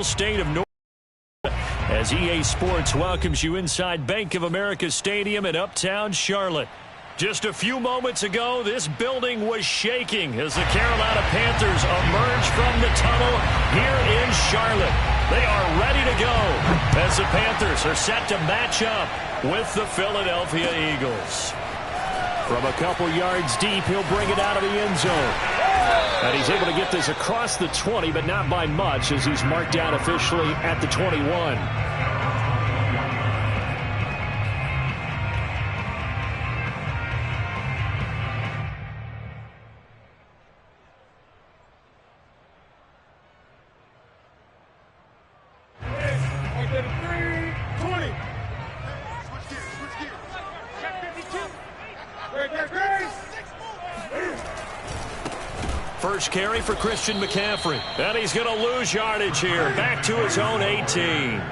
State of North as EA Sports welcomes you inside Bank of America Stadium in Uptown Charlotte. Just a few moments ago, this building was shaking as the Carolina Panthers emerge from the tunnel here in Charlotte. They are ready to go as the Panthers are set to match up with the Philadelphia Eagles. From a couple yards deep, he'll bring it out of the end zone. And he's able to get this across the 20, but not by much, as he's marked down officially at the 21. First carry for Christian McCaffrey. And he's going to lose yardage here. Back to his own 18.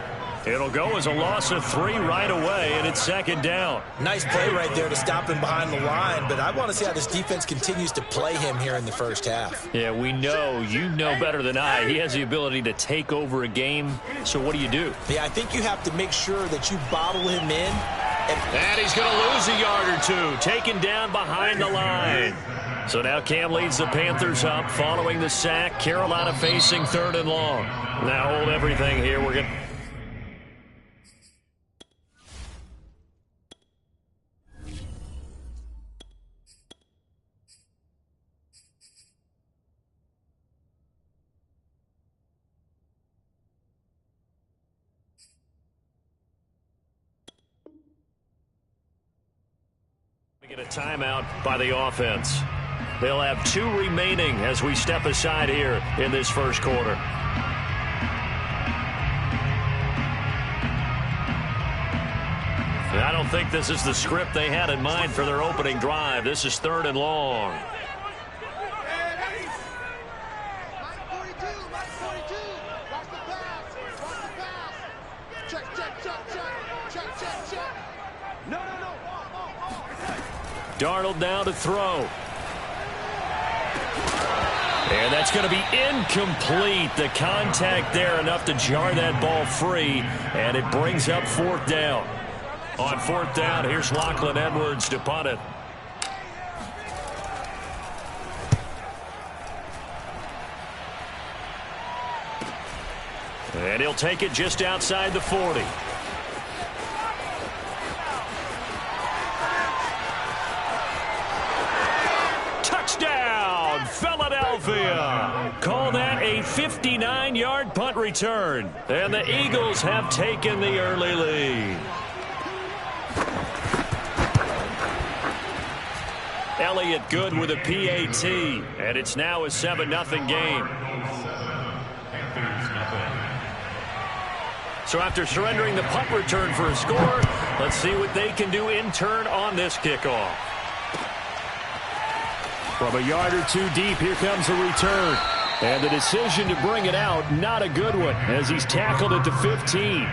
It'll go as a loss of 3 right away, and it's second down. Nice play right there to stop him behind the line, but I want to see how this defense continues to play him here in the first half. Yeah, we know. You know better than I. He has the ability to take over a game, so what do you do? Yeah, I think you have to make sure that you bottle him in. And he's going to lose a yard or two, taken down behind the line. So now Cam leads the Panthers up following the sack. Carolina facing 3rd and long. Now hold everything here. We're going to get a timeout by the offense. They'll have 2 remaining as we step aside here in this first quarter. I don't think this is the script they had in mind for their opening drive. This is 3rd and long. Darnold now to throw. And that's going to be incomplete. The contact there enough to jar that ball free, and it brings up 4th down. On 4th down, here's Lachlan Edwards to punt it. And he'll take it just outside the 40. Touchdown, Philadelphia. Call that a 59-yard punt return. And the Eagles have taken the early lead. Elliott good with a PAT, and it's now a 7-0 game. So after surrendering the punt return for a score, let's see what they can do in turn on this kickoff. From a yard or 2 deep, here comes the return. And the decision to bring it out, not a good one, as he's tackled at the 15.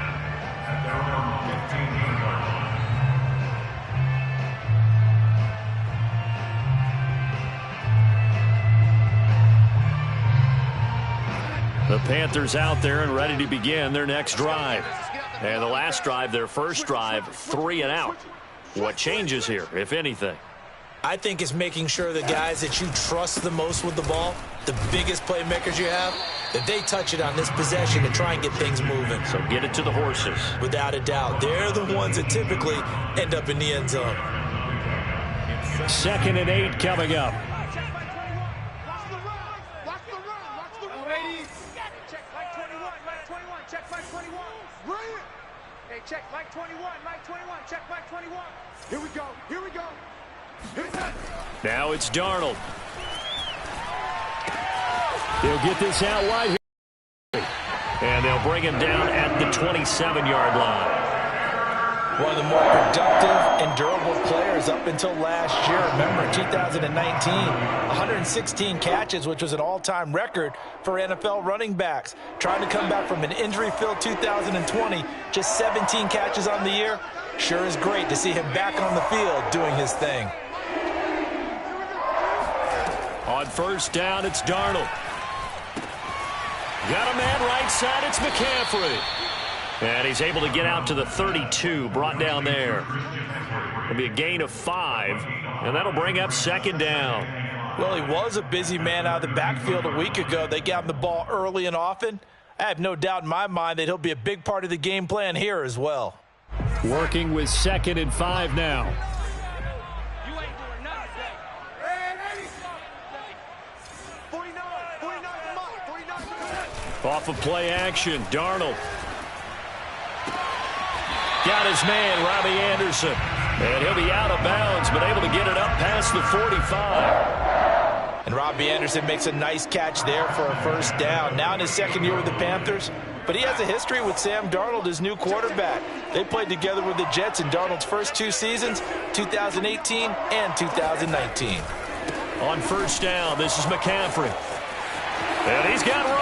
The Panthers out there and ready to begin their next drive. And the last drive, their first drive, 3 and out. What changes here, if anything? I think it's making sure the guys that you trust the most with the ball, the biggest playmakers you have, that they touch it on this possession to try and get things moving. So get it to the horses. Without a doubt. They're the ones that typically end up in the end zone. 2nd and 8 coming up. Check Mike 21, Mike 21, check Mike 21. Here we go, here we go. Now it's Darnold. They'll get this out wide here. And they'll bring him down at the 27-yard line. One of the more productive and durable players up until last year. Remember, 2019, 116 catches, which was an all-time record for NFL running backs. Trying to come back from an injury-filled 2020, just 17 catches on the year. Sure is great to see him back on the field doing his thing. On 1st down, it's Darnold. Got a man right side. It's McCaffrey. And he's able to get out to the 32, brought down there. It'll be a gain of 5, and that'll bring up second down. Well, he was a busy man out of the backfield a week ago. They got him the ball early and often. I have no doubt in my mind that he'll be a big part of the game plan here as well. Working with 2nd and 5 now. You ain't doing nothing today. 49 to Mike. 49 to Mike. Off of play action, Darnold. Got his man, Robbie Anderson. And he'll be out of bounds, but able to get it up past the 45. And Robbie Anderson makes a nice catch there for a first down. Now in his second year with the Panthers, but he has a history with Sam Darnold, his new quarterback. They played together with the Jets in Darnold's first 2 seasons, 2018 and 2019. On first down, this is McCaffrey. And he's got room.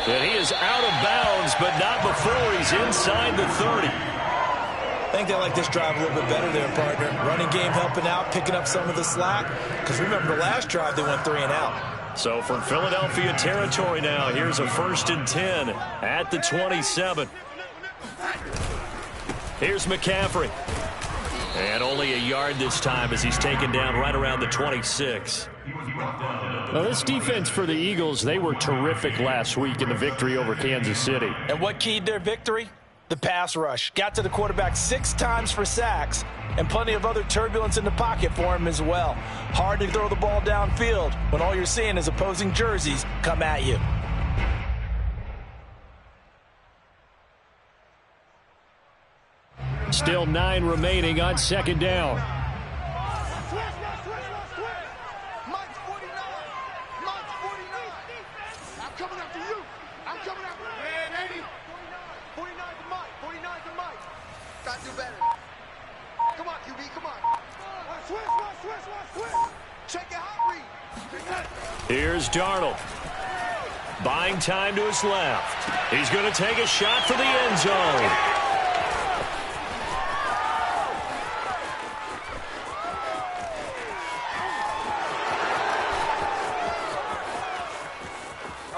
And he is out of bounds, but not before he's inside the 30. I think they like this drive a little bit better there, partner. Running game helping out, picking up some of the slack. Because remember, the last drive they went 3 and out. So from Philadelphia territory now, here's a 1st and 10 at the 27. Here's McCaffrey. And only a yard this time as he's taken down right around the 26. Well, this defense for the Eagles, they were terrific last week in the victory over Kansas City. And what keyed their victory? The pass rush. Got to the quarterback 6 times for sacks, and plenty of other turbulence in the pocket for him as well. Hard to throw the ball downfield when all you're seeing is opposing jerseys come at you. Still 9 remaining on second down. Mike's 49. Mike's 49. I'm coming after you. I'm coming after you. Man, 80. 49 to Mike. 49 to Mike. Gotta do better. Come on, QB. Come on. Switch. Check it out, read. Here's Darnold. Buying time to his left. He's going to take a shot for the end zone.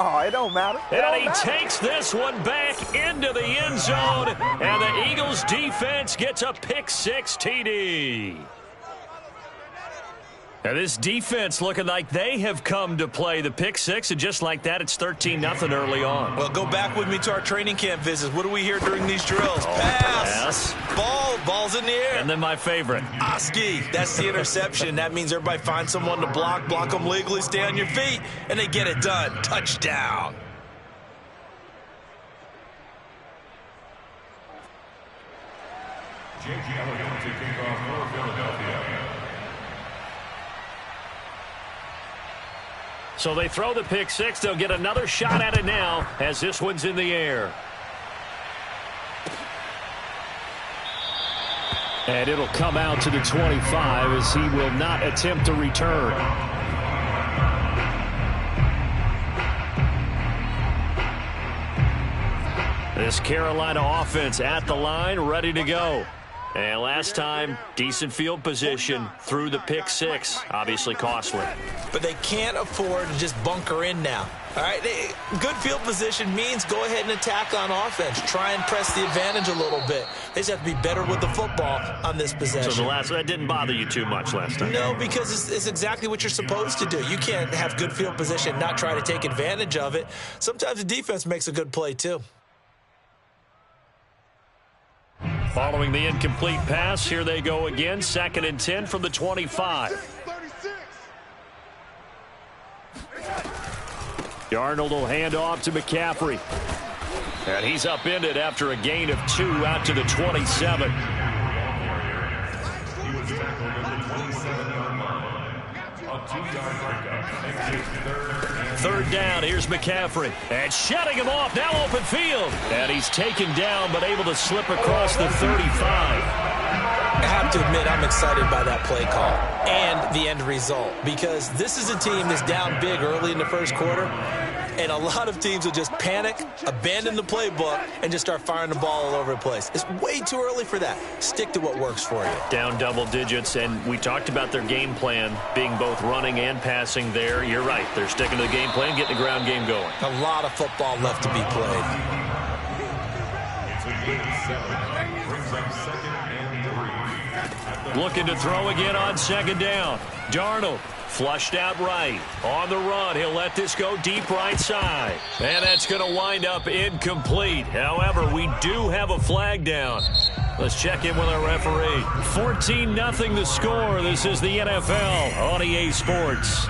Oh, it don't matter. And he takes this one back into the end zone, and the Eagles defense gets a pick-6 TD. And this defense looking like they have come to play the pick-6, and just like that, it's 13-0 early on. Well, go back with me to our training camp visits. What do we hear during these drills? Pass. Ball's in the air. And then my favorite. Oski, that's the interception. That means everybody finds someone to block them legally, stay on your feet, and they get it done. Touchdown. So they throw the pick-6. They'll get another shot at it now as this one's in the air. And it'll come out to the 25 as he will not attempt to return. This Carolina offense at the line, ready to go. And last time, decent field position through the pick-6. Obviously costly. But they can't afford to just bunker in now. All right, good field position means go ahead and attack on offense. Try and press the advantage a little bit. They just have to be better with the football on this possession. So that didn't bother you too much last time? No, because it's exactly what you're supposed to do. You can't have good field position and not try to take advantage of it. Sometimes the defense makes a good play too. Following the incomplete pass, here they go again. 2nd and 10 from the 25. Darnold will hand off to McCaffrey. And he's upended after a gain of 2 out to the 27. Third down, here's McCaffrey. And shutting him off, now open field. And he's taken down, but able to slip across the 35. I have to admit, I'm excited by that play call and the end result, because this is a team that's down big early in the first quarter, And a lot of teams will just panic, abandon the playbook, and just start firing the ball all over the place. It's way too early for that. Stick to what works for you. Down double digits, and we talked about their game plan being both running and passing there. You're right. They're sticking to the game plan, getting the ground game going. A lot of football left to be played. Looking to throw again on second down. Darnold flushed out right. On the run, he'll let this go deep right side. And that's going to wind up incomplete. However, we do have a flag down. Let's check in with our referee. 14-0 the score. This is the NFL on EA Sports.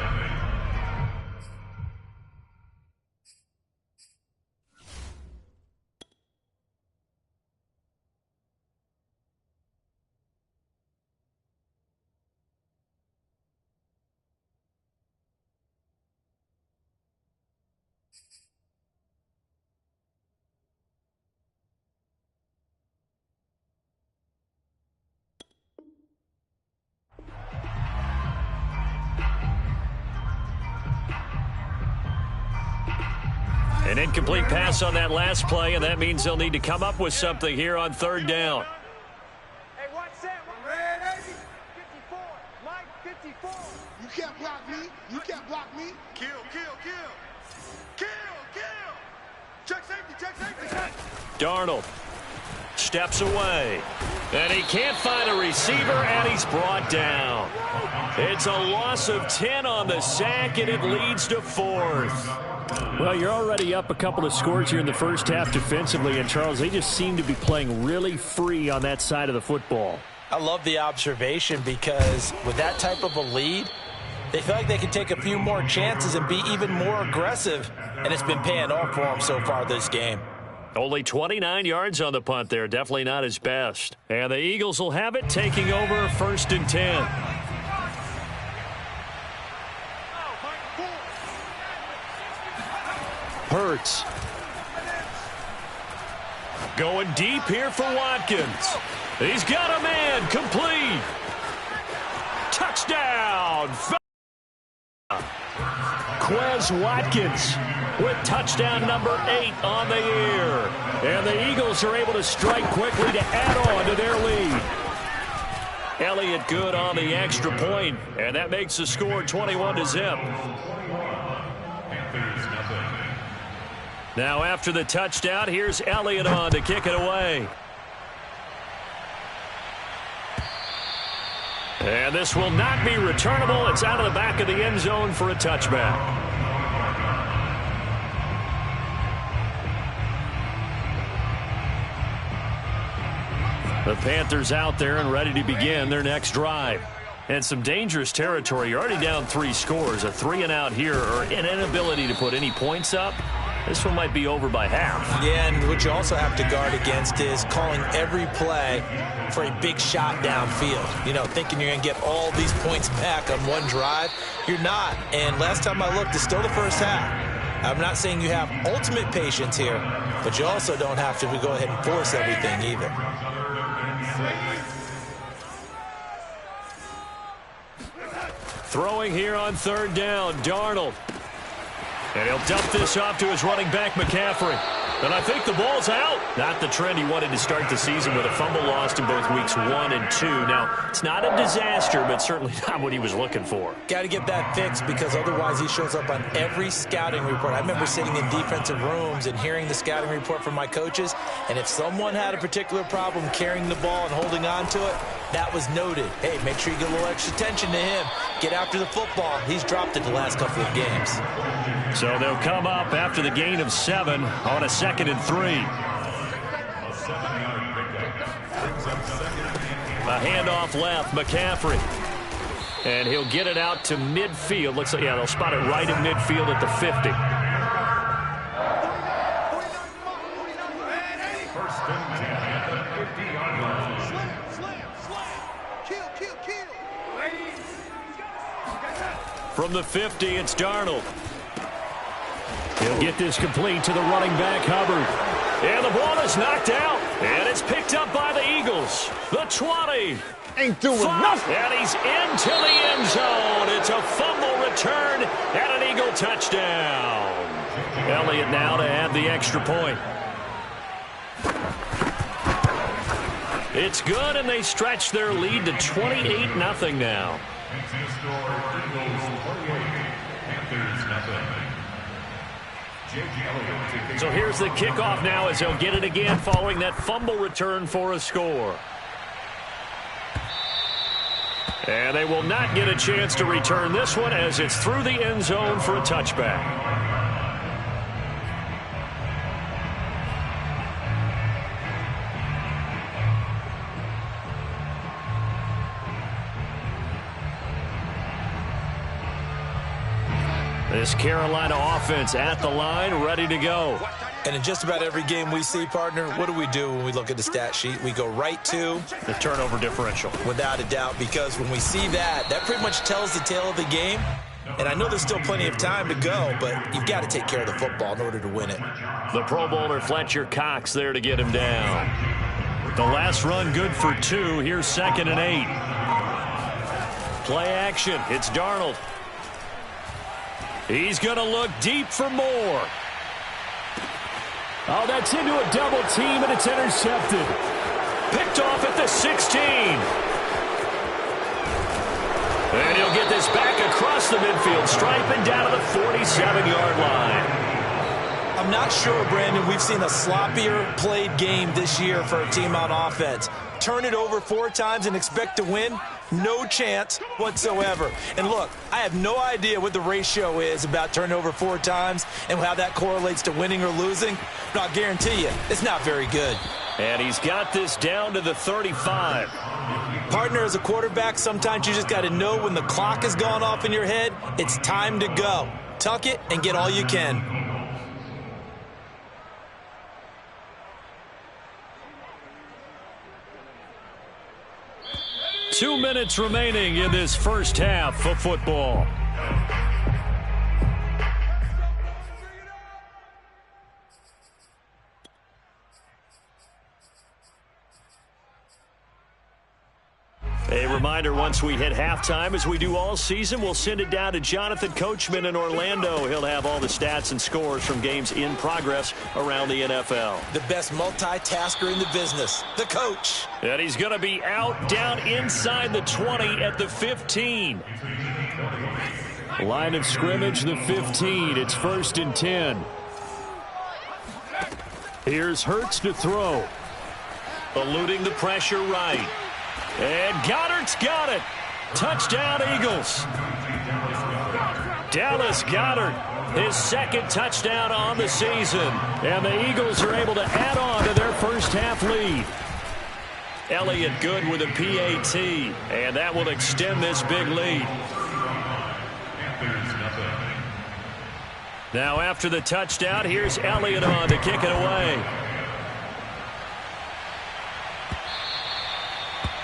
An incomplete pass on that last play, and that means they'll need to come up with something here on third down. Hey, watch that. Red 54. Mike 54. You can't block me. You can't block me. Kill, kill, kill. Kill, kill. Check safety, check safety. Darnold steps away, and he can't find a receiver, and he's brought down. It's a loss of 10 on the sack, and it leads to fourth. Well, you're already up a couple of scores here in the first half defensively, and Charles, they just seem to be playing really free on that side of the football. I love the observation because with that type of a lead, they feel like they can take a few more chances and be even more aggressive, and it's been paying off for them so far this game. Only 29 yards on the punt there. Definitely not his best. And the Eagles will have it, taking over 1st and 10. Hurts. Going deep here for Watkins. He's got a man. Complete. Touchdown. Quez Watkins with touchdown number 8 on the year. And the Eagles are able to strike quickly to add on to their lead. Elliott good on the extra point, and that makes the score 21-0. Now after the touchdown, here's Elliott on to kick it away. And this will not be returnable. It's out of the back of the end zone for a touchback. The Panthers out there and ready to begin their next drive. And some dangerous territory. You're already down 3 scores. A 3-and-out here, or an inability to put any points up. This one might be over by half. Yeah, and what you also have to guard against is calling every play for a big shot downfield. You know, thinking you're going to get all these points back on one drive. You're not. And last time I looked, it's still the first half. I'm not saying you have ultimate patience here, but you also don't have to go ahead and force everything either. Throwing here on third down, Darnold. And he'll dump this off to his running back, McCaffrey. And I think the ball's out. Not the trend he wanted to start the season with a fumble lost in both weeks 1 and 2. Now, it's not a disaster, but certainly not what he was looking for. Got to get that fixed because otherwise he shows up on every scouting report. I remember sitting in defensive rooms and hearing the scouting report from my coaches, and if someone had a particular problem carrying the ball and holding on to it, that was noted. Hey, make sure you get a little extra attention to him. Get after the football. He's dropped it the last couple of games. So they'll come up after the gain of 7 on a 2nd and 3. A handoff left, McCaffrey. And he'll get it out to midfield. Looks like, yeah, they'll spot it right in midfield at the 50. From the 50, it's Darnold. He'll get this complete to the running back, Hubbard. And the ball is knocked out, and it's picked up by the Eagles. Eagles. The 20. Ain't doing 5. nothing. And he's into the end zone. It's a fumble return and an Eagle touchdown. Elliott now to add the extra point. It's good, and they stretch their lead to 28-0 now. So here's the kickoff now as he'll get it again following that fumble return for a score. And they will not get a chance to return this one as it's through the end zone for a touchback. This Carolina offense at the line, ready to go. And in just about every game we see, partner, what do we do when we look at the stat sheet? We go right to the turnover differential. Without a doubt, because when we see that pretty much tells the tale of the game. And I know there's still plenty of time to go, but you've got to take care of the football in order to win it. The Pro Bowler Fletcher Cox there to get him down. The last run good for 2. Here's 2nd and 8. Play action. It's Darnold. He's going to look deep for more. Oh, that's into a double team, and it's intercepted. Picked off at the 16. And he'll get this back across the midfield stripe and down to the 47-yard line. I'm not sure, Brandon, we've seen a sloppier played game this year for a team on offense. Turn it over 4 times and expect to win? No chance whatsoever. And look, I have no idea what the ratio is about turning over 4 times and how that correlates to winning or losing. But I'll guarantee you, it's not very good. And he's got this down to the 35. Partner, as a quarterback, sometimes you just got to know when the clock has gone off in your head, it's time to go. Tuck it and get all you can. 2 minutes remaining in this first half of football. A reminder, once we hit halftime, as we do all season, we'll send it down to Jonathan Coachman in Orlando. He'll have all the stats and scores from games in progress around the NFL. The best multitasker in the business, the coach. And he's going to be out down inside the 20 at the 15. Line of scrimmage, the 15. It's 1st and 10. Here's Hurts to throw. Eluding the pressure right. And Goddard's got it. Touchdown, Eagles. Dallas Goedert, his 2nd touchdown on the season. And the Eagles are able to add on to their first half lead. Elliott good with a PAT. And that will extend this big lead. Now after the touchdown, here's Elliott on to kick it away.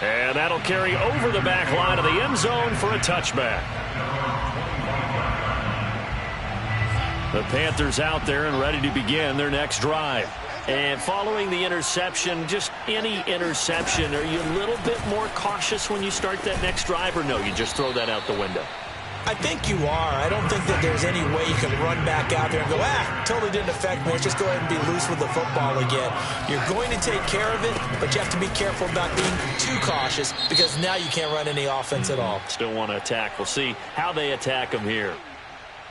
And that'll carry over the back line of the end zone for a touchback. The Panthers out there and ready to begin their next drive. And following the interception, just any interception, are you a little bit more cautious when you start that next drive, or no, you just throw that out the window? I think you are. I don't think that there's any way you can run back out there and go, totally didn't affect me. Let's just go ahead and be loose with the football again. You're going to take care of it, but you have to be careful about being too cautious because now you can't run any offense at all. Still want to attack. We'll see how they attack them here.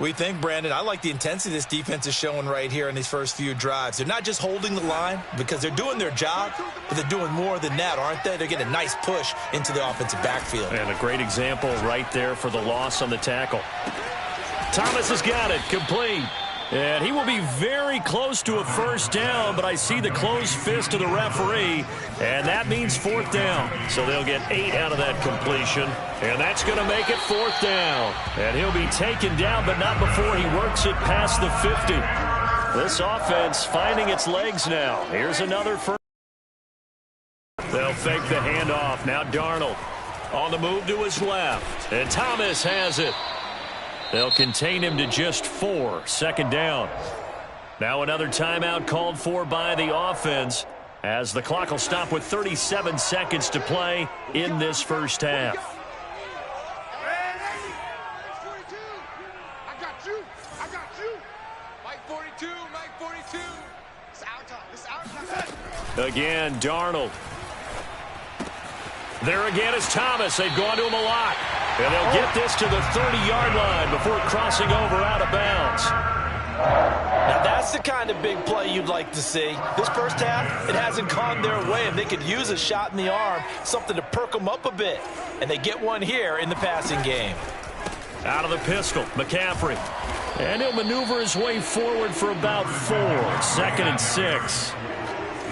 We think, Brandon, I like the intensity this defense is showing right here in these first few drives. They're not just holding the line because they're doing their job, but they're doing more than that, aren't they? They're getting a nice push into the offensive backfield. And a great example right there for the loss on the tackle. Thomas has got it, complete. And he will be very close to a first down, but I see the closed fist of the referee, and that means 4th down. So they'll get 8 out of that completion, and that's going to make it 4th down. And he'll be taken down, but not before he works it past the 50. This offense finding its legs now. Here's another first. They'll fake the handoff. Now Darnold on the move to his left, and Thomas has it. They'll contain him to just 4. 2nd down. Now another timeout called for by the offense. as the clock will stop with 37 seconds to play in this first half. I got you. I got you. Mike 42. Mike 42. It's our time. It's our time. Again, Darnold. There again is Thomas. They've gone to him a lot. And they'll get this to the 30-yard line before crossing over out of bounds. Now that's the kind of big play you'd like to see. This first half, it hasn't gone their way, and they could use a shot in the arm, something to perk them up a bit. And they get one here in the passing game. Out of the pistol, McCaffrey. And he'll maneuver his way forward for about 4. 2nd and 6.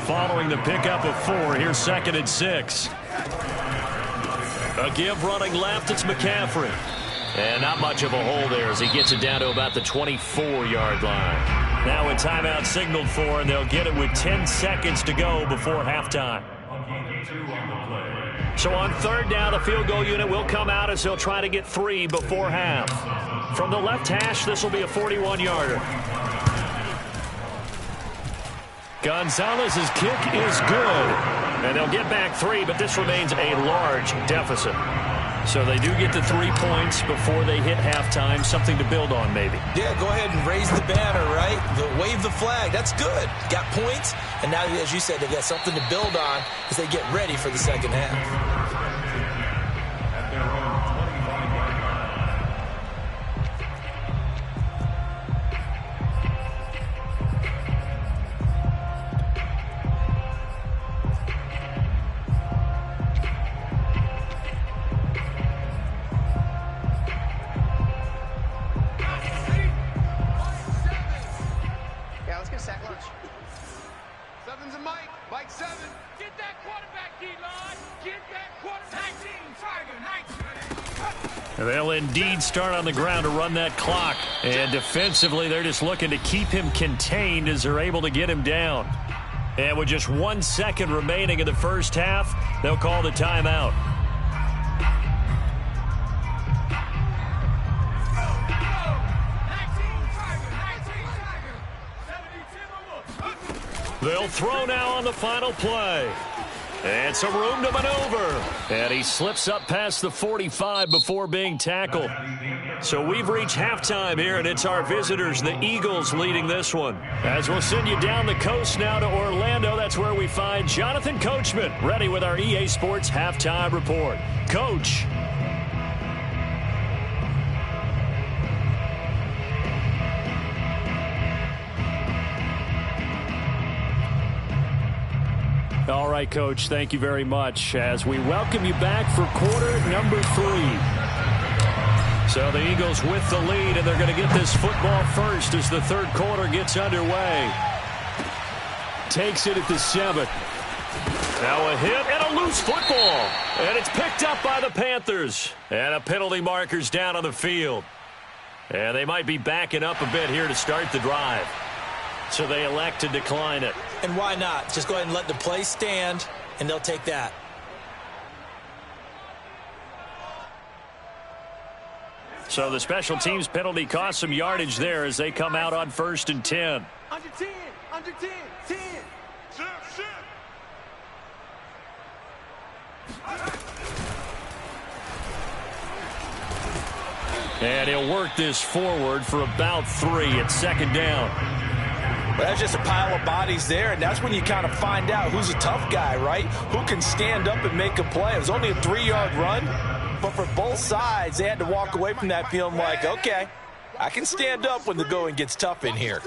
Following the pickup of 4, here's 2nd and 6. A give running left, it's McCaffrey. And not much of a hole there as he gets it down to about the 24-yard line. Now a timeout signaled for, and they'll get it with 10 seconds to go before halftime. So on 3rd down, the field goal unit will come out as they'll try to get 3 before half. From the left hash, this will be a 41-yarder. Gonzalez's kick is good. And they'll get back 3, but this remains a large deficit. So they do get to 3 points before they hit halftime. Something to build on, maybe. Yeah, go ahead and raise the banner, right? Wave the flag. That's good. Got points, and now, as you said, they got something to build on as they get ready for the second half. They'll indeed start on the ground to run that clock. And defensively, they're just looking to keep him contained as they're able to get him down. And with just 1 second remaining in the first half, they'll call the timeout. They'll throw now on the final play. And some room to maneuver. And he slips up past the 45 before being tackled. So we've reached halftime here, and it's our visitors, the Eagles, leading this one. As we'll send you down the coast now to Orlando, that's where we find Jonathan Coachman, ready with our EA Sports Halftime Report. Coach. All right, Coach, thank you very much as we welcome you back for quarter number 3. So the Eagles with the lead, and they're going to get this football first as the 3rd quarter gets underway. Takes it at the 7. Now a hit and a loose football. And it's picked up by the Panthers. And a penalty marker's down on the field. And they might be backing up a bit here to start the drive. So they elect to decline it. And why not? Just go ahead and let the play stand, and they'll take that. So the special teams penalty cost some yardage there as they come out on 1st and 10. Under 10. Under 10. 10. And he'll work this forward for about 3 at 2nd down. But that's just a pile of bodies there, and that's when you kind of find out who's a tough guy, right? Who can stand up and make a play. It was only a 3-yard run, but for both sides, they had to walk away from that feeling like, okay, I can stand up when the going gets tough in here.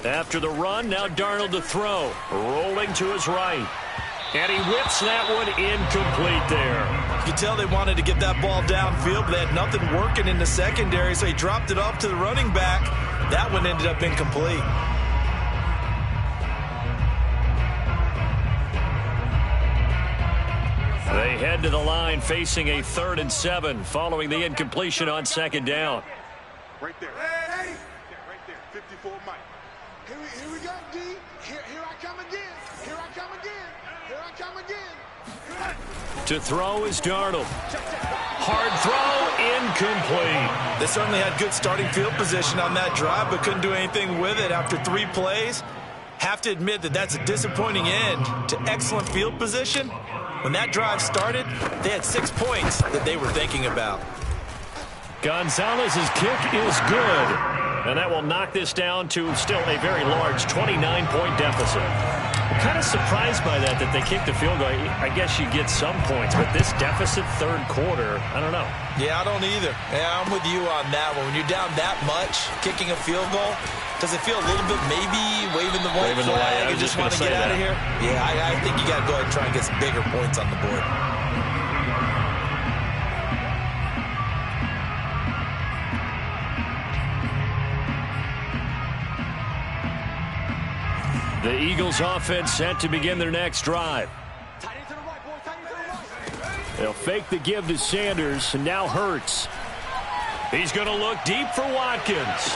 After the run, now Darnold to throw. Rolling to his right. And he whips that one incomplete there. You can tell they wanted to get that ball downfield, but they had nothing working in the secondary, so he dropped it off to the running back. That one ended up incomplete. They head to the line facing a 3rd and 7 following the incompletion on 2nd down. Right there. Hey, right there. 54 Mike. Here we go, D. Here I come again. Here I come again. Here I come again. To throw is Darnold. Hard throw, incomplete. They certainly had good starting field position on that drive, but couldn't do anything with it after 3 plays. Have to admit that that's a disappointing end to excellent field position. When that drive started, they had 6 points that they were thinking about. Gonzalez's kick is good. And that will knock this down to still a very large 29-point deficit. I'm kind of surprised by that they kicked the field goal. I guess you get some points, but this deficit third quarter, I don't know. Yeah, I don't either. Yeah, I'm with you on that one. When you're down that much, kicking a field goal, does it feel a little bit maybe waving the white flag and just want to get out of here? Yeah, I think you got to go ahead and try and get some bigger points on the board. The Eagles offense set to begin their next drive. They'll fake the give to Sanders, and now Hurts. He's going to look deep for Watkins.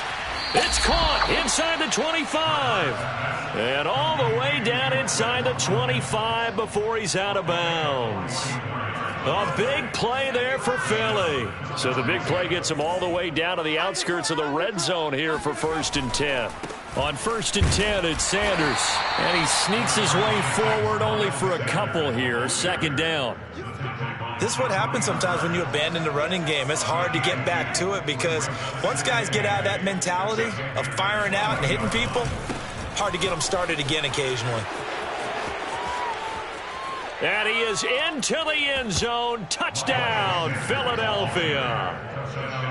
It's caught inside the 25. And all the way down inside the 25 before he's out of bounds. A big play there for Philly. So the big play gets him all the way down to the outskirts of the red zone here for 1st and 10. On 1st and 10, it's Sanders. And he sneaks his way forward only for a couple here. 2nd down. This is what happens sometimes when you abandon the running game. It's hard to get back to it because once guys get out of that mentality of firing out and hitting people, hard to get them started again occasionally. And he is into the end zone. Touchdown, Philadelphia.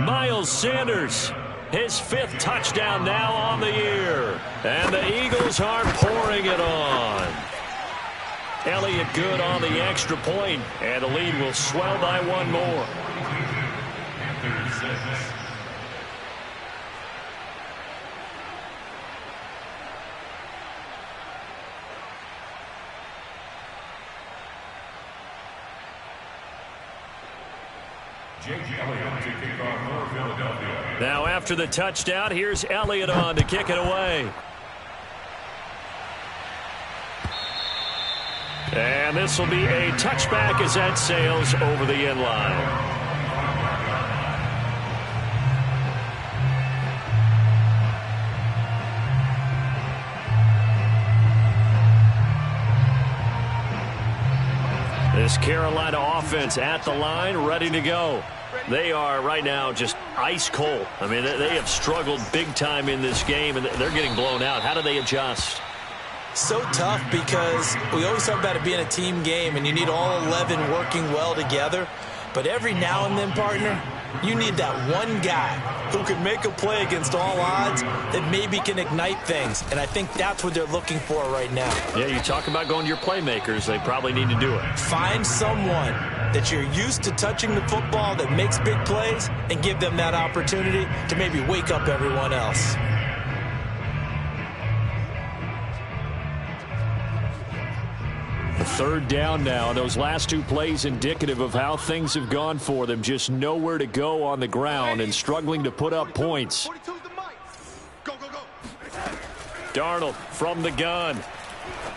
Miles Sanders, his 5th touchdown now on the year. And the Eagles are pouring it on. Elliott good on the extra point, and the lead will swell by 1 more. Now after the touchdown, here's Elliott on to kick it away. And this will be a touchback as that sails over the end line. This Carolina offense at the line, ready to go. They are right now just ice cold. I mean, they have struggled big time in this game, and they're getting blown out. How do they adjust? So tough because we always talk about it being a team game, and you need all 11 working well together. But every now and then, partner, you need that one guy who can make a play against all odds that maybe can ignite things. And I think that's what they're looking for right now. Yeah, you talk about going to your playmakers. They probably need to do it. Find someone that you're used to touching the football that makes big plays and give them that opportunity to maybe wake up everyone else. Third down now. Those last 2 plays indicative of how things have gone for them. Just nowhere to go on the ground and struggling to put up points. Darnold from the gun.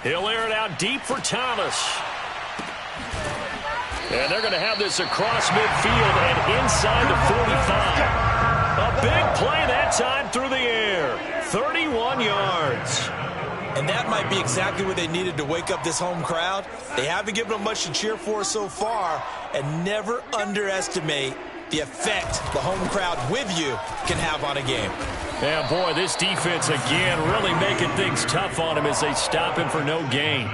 He'll air it out deep for Thomas. And they're going to have this across midfield and inside the 45. A big play that time through the air. 31 yards. And that might be exactly what they needed to wake up this home crowd. They haven't given them much to cheer for so far, and never underestimate the effect the home crowd with you can have on a game. Yeah, boy, this defense again really making things tough on him as they stop him for no gain.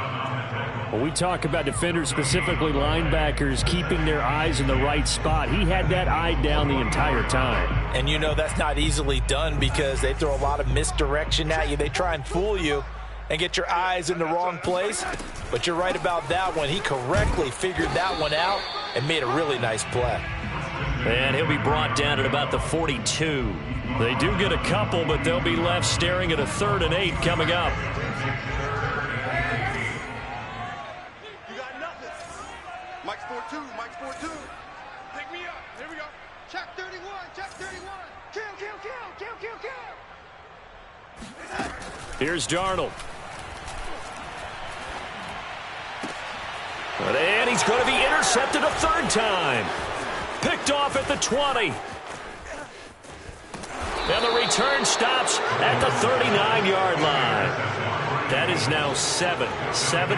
When we talk about defenders, specifically linebackers, keeping their eyes in the right spot, he had that eye down the entire time. And you know that's not easily done because they throw a lot of misdirection at you. They try and fool you and get your eyes in the wrong place. But you're right about that one. He correctly figured that one out and made a really nice play. And he'll be brought down at about the 42. They do get a couple, but they'll be left staring at a 3rd and 8 coming up. You got nothing. Mike's 4-2. Mike's 4-2. Pick me up. Here we go. Check 31. Check 31. Kill, kill, kill, kill, kill, kill. Here's Darnold. And he's going to be intercepted a third time. Picked off at the 20. And the return stops at the 39-yard line. That is now seven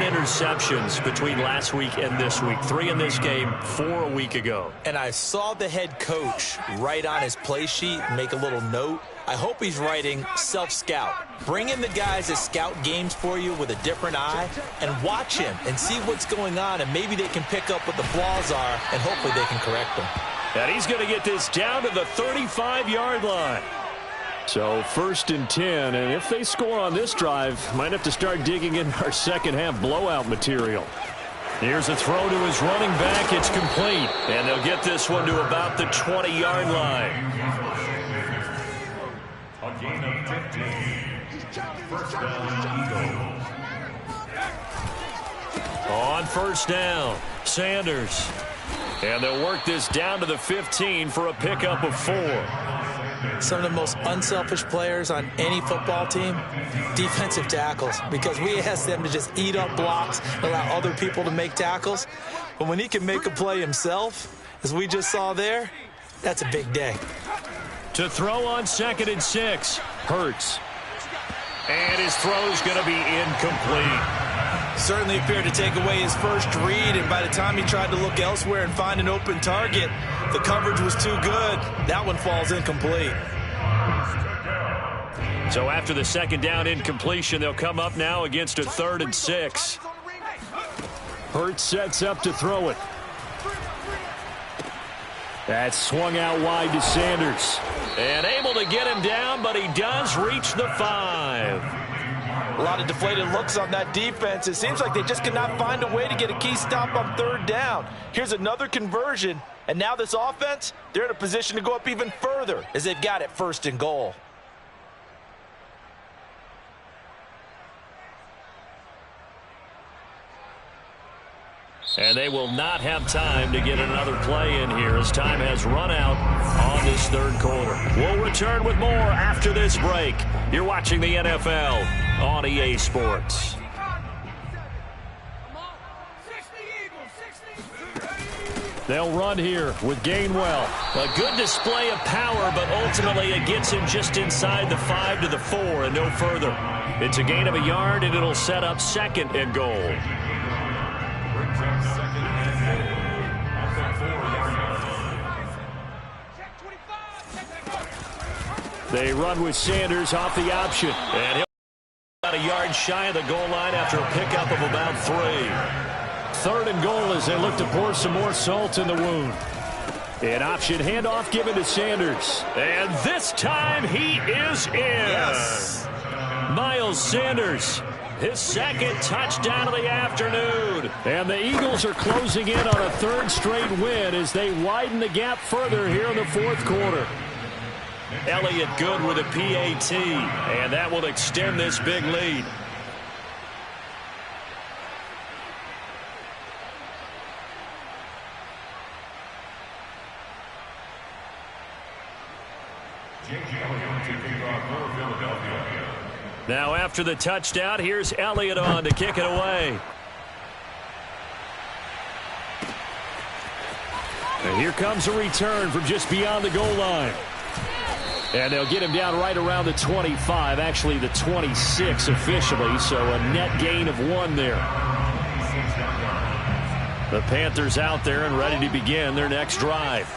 interceptions between last week and this week. 3 in this game, 4 a week ago. And I saw the head coach write on his play sheet, make a little note. I hope he's writing self-scout. Bring in the guys that scout games for you with a different eye and watch him and see what's going on, and maybe they can pick up what the flaws are, and hopefully they can correct them. And he's going to get this down to the 35-yard line. So 1st and 10, and if they score on this drive, might have to start digging in our second half blowout material. Here's a throw to his running back. It's complete, and they'll get this one to about the 20-yard line. A gain of 15. First down, Eagles. On first down, Sanders. And they'll work this down to the 15 for a pickup of 4. Some of the most unselfish players on any football team, defensive tackles, because we ask them to just eat up blocks, allow other people to make tackles. But when he can make a play himself, as we just saw there, that's a big day. To throw on 2nd and 6, Hurts. And his throw's going to be incomplete. Certainly appeared to take away his first read, and by the time he tried to look elsewhere and find an open target, the coverage was too good. That one falls incomplete. So after the 2nd down incompletion, they'll come up now against a 3rd and 6. Hurts sets up to throw it. That's swung out wide to Sanders. And able to get him down, but he does reach the 5. A lot of deflated looks on that defense. It seems like they just cannot find a way to get a key stop on 3rd down. Here's another conversion, and now this offense, they're in a position to go up even further as they've got it 1st and goal. And they will not have time to get another play in here as time has run out on this 3rd quarter. We'll return with more after this break. You're watching the NFL on EA Sports. They'll run here with Gainwell. A good display of power, but ultimately it gets him just inside the 5 to the 4 and no further. It's a gain of a yard, and it'll set up 2nd and goal. They run with Sanders off the option. And he'll about a yard shy of the goal line after a pickup of about 3. 3rd and goal as they look to pour some more salt in the wound. An option handoff given to Sanders. And this time he is in. Yes. Miles Sanders, his 2nd touchdown of the afternoon. And the Eagles are closing in on a 3rd straight win as they widen the gap further here in the 4th quarter. Elliott good with a PAT, and that will extend this big lead. Now after the touchdown, here's Elliott on to kick it away. And here comes a return from just beyond the goal line. And they'll get him down right around the 25, actually the 26 officially, so a net gain of 1 there. The Panthers out there and ready to begin their next drive.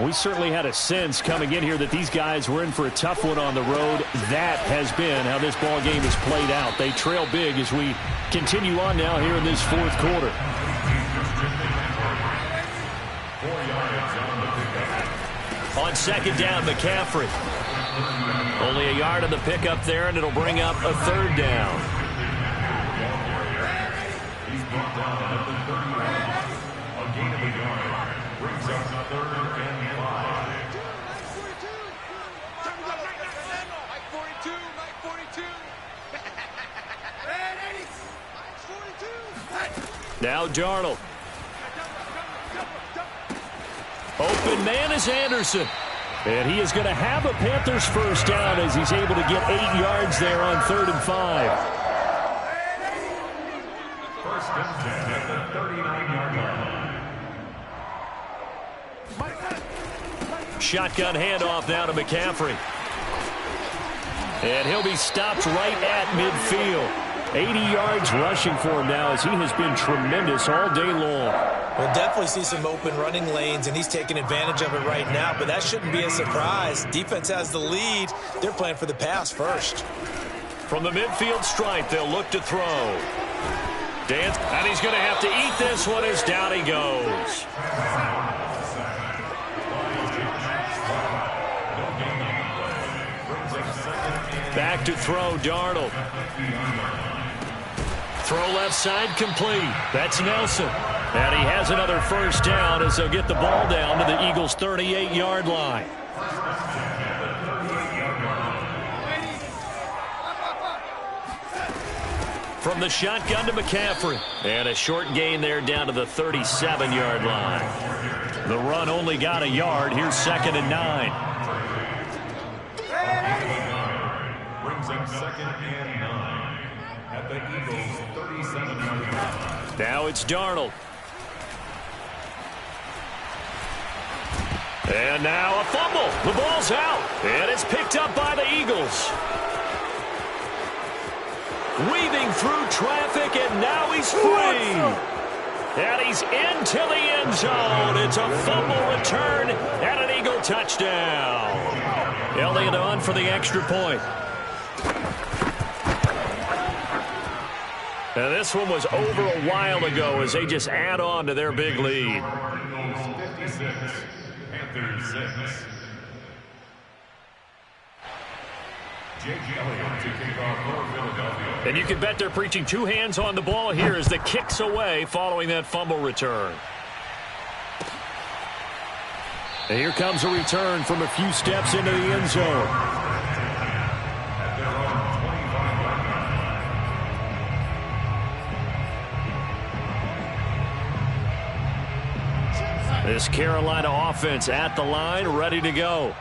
We certainly had a sense coming in here that these guys were in for a tough one on the road. That has been how this ball game has played out. They trail big as we continue on now here in this 4th quarter. On 2nd down, McCaffrey. Only a yard on the pickup there, and it'll bring up a 3rd down. He's brought down at the 31. A gain of a yard. Brings up 3rd and 5. Mike 42, Mike 42. Mike 42. Now Darnold. Open man is Anderson. And he is going to have a Panthers first down as he's able to get 8 yards there on 3rd and 5. First and 10 at the 39-yard line. Shotgun handoff now to McCaffrey. And he'll be stopped right at midfield. 80 yards rushing for him now as he has been tremendous all day long. We'll definitely see some open running lanes, and he's taking advantage of it right now, but that shouldn't be a surprise. Defense has the lead. They're playing for the pass first. From the midfield stripe, they'll look to throw. Dance, and he's going to have to eat this one as down he goes. Back to throw, Darnold. Throw left side complete. That's Nelson. And he has another first down as they'll get the ball down to the Eagles' 38-yard line. From the shotgun to McCaffrey. And a short gain there down to the 37-yard line. The run only got a yard. Here's 2nd and 9. Brings him 2nd and 9 at the Eagles' 37-yard line. Now it's Darnold. And now a fumble. The ball's out. And it's picked up by the Eagles. Weaving through traffic, and now he's free. And he's into the end zone. It's a fumble return and an Eagle touchdown. Elliott on for the extra point. Now this one was over a while ago as they just add on to their big lead. Eagles 56, Panthers 6. Jake Elliott to kick off for Philadelphia. And you can bet they're preaching 2 hands on the ball here as the kick's away following that fumble return. And here comes a return from a few steps into the end zone. At their own 25-yard line. This Carolina offense at the line, ready to go.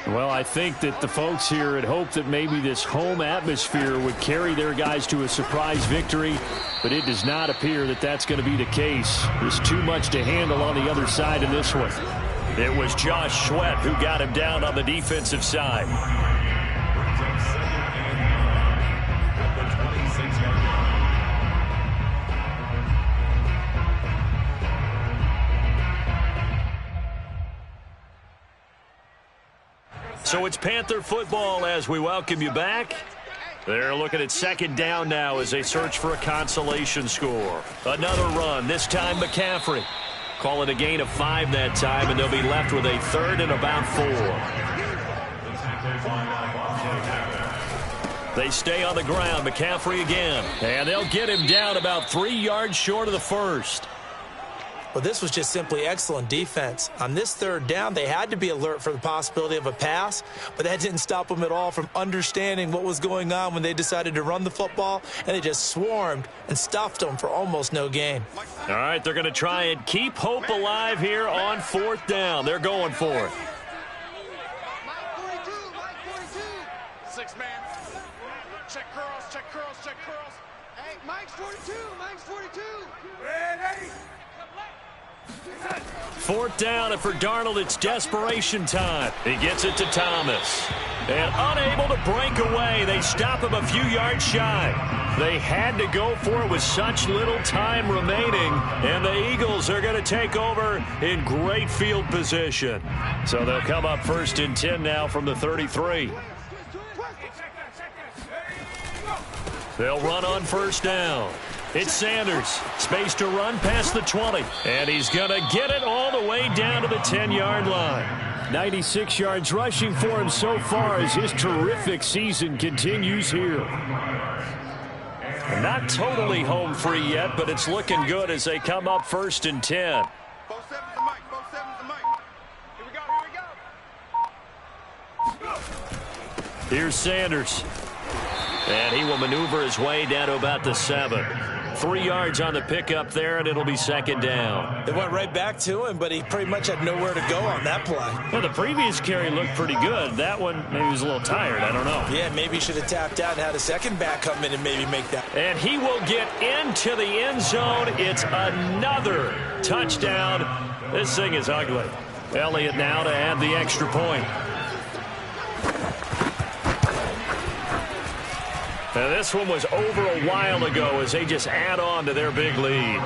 Well, I think that the folks here had hoped that maybe this home atmosphere would carry their guys to a surprise victory, but it does not appear that that's going to be the case. There's too much to handle on the other side of this one. It was Josh Sweat who got him down on the defensive side. Brings up 2nd and 9 at the 26-yard line. So it's Panther football as we welcome you back. They're looking at 2nd down now as they search for a consolation score. Another run, this time McCaffrey. Call it a gain of 5 that time, and they'll be left with a 3rd and about 4. They stay on the ground. McCaffrey again. And they'll get him down about 3 yards short of the first. Well, this was just simply excellent defense. On this 3rd down, they had to be alert for the possibility of a pass, but that didn't stop them at all from understanding what was going on when they decided to run the football, and they just swarmed and stuffed them for almost no gain. All right, they're going to try and keep hope alive here on 4th down. They're going for it. Mike 42, Mike 42. 6-man. Check curls, check curls, check curls. Hey, Mike's 42, Mike's 42. Ready. 4th down, and for Darnold, it's desperation time. He gets it to Thomas. And unable to break away, they stop him a few yards shy. They had to go for it with such little time remaining, and the Eagles are going to take over in great field position. So they'll come up 1st and 10 now from the 33. They'll run on 1st down. It's Sanders. Space to run past the 20. And he's going to get it all the way down to the 10-yard line. 96 yards rushing for him so far as his terrific season continues here. Not totally home free yet, but it's looking good as they come up 1st and 10. Both 7's the mic, both 7's the mic. Here we go, here we go. Here's Sanders. And he will maneuver his way down to about the 7. 3 yards on the pickup there, and it'll be second down. They went right back to him, but he pretty much had nowhere to go on that play. Well, the previous carry looked pretty good. That one, maybe he was a little tired. I don't know. Yeah, maybe he should have tapped out and had a second back come in and maybe make that. And he will get into the end zone. It's another touchdown. This thing is ugly. Elliott now to add the extra point. Now, this one was over a while ago as they just add on to their big lead.